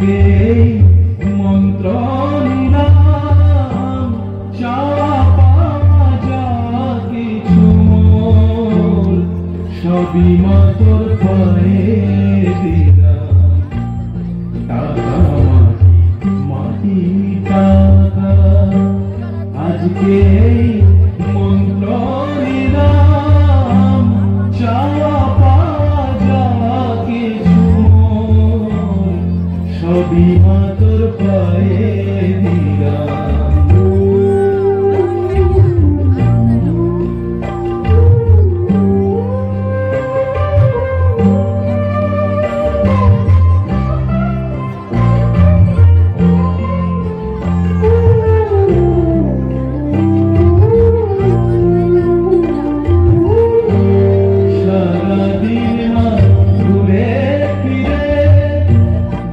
আজকে মন্ত্র নিলাম চাওয়া পাওয়া যা কিছু মোর সবই মা তোর পায়ে দিলাম। টাকা মাটি টাকা আজকে মন্ত্র নিলাম চাওয়া পাওয়া যা কিছু সবই মা তোর পায়ে দিলাম।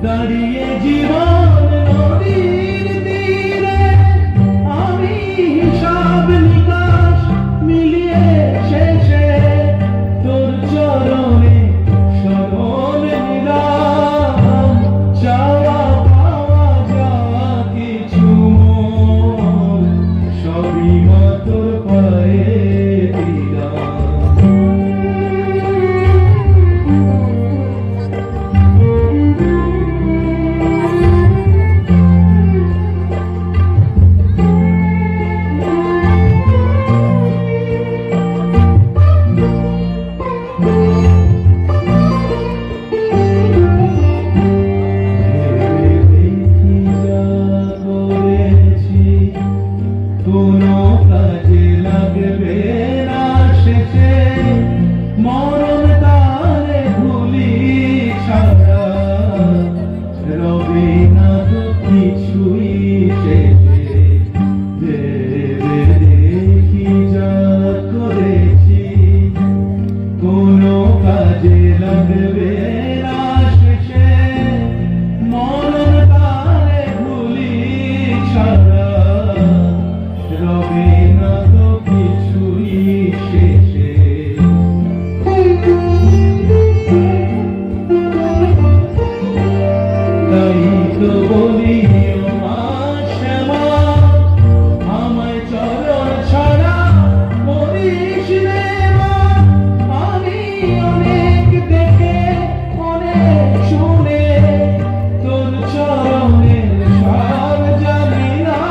দাঁড়িয়ে জীবন নদীর তীরে আমি হিসাব নিকাশ মিলিয়ে শেষে তোর চরণে শরণ নিলাম। চাওয়া পাওয়া যা কিছু মোর সবই মা তোর পায়ে দিলাম। কোনো কাজে লাগবে না শেষে মরণ তারে ভুলি ছাড়া রবে না তো কিছুই শেষে। ভেবে দেখি যা করেছি কোনো কাজে লাগবে না শেষে মরণ তারে ভুলি ছাড়া রবে না তো কিছুই শেষে। তাই তো বলি ও মা শ্যামা আমায় চরণ ছাড়া মরিস রে মা। আমি অনেক দেখে অনেক শুনে তোর চরণের সার জানি না।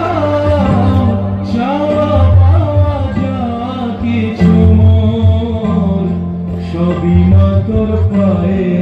চাওয়া পাওয়া যা কিছু মোর সবই মা তোর পায়ে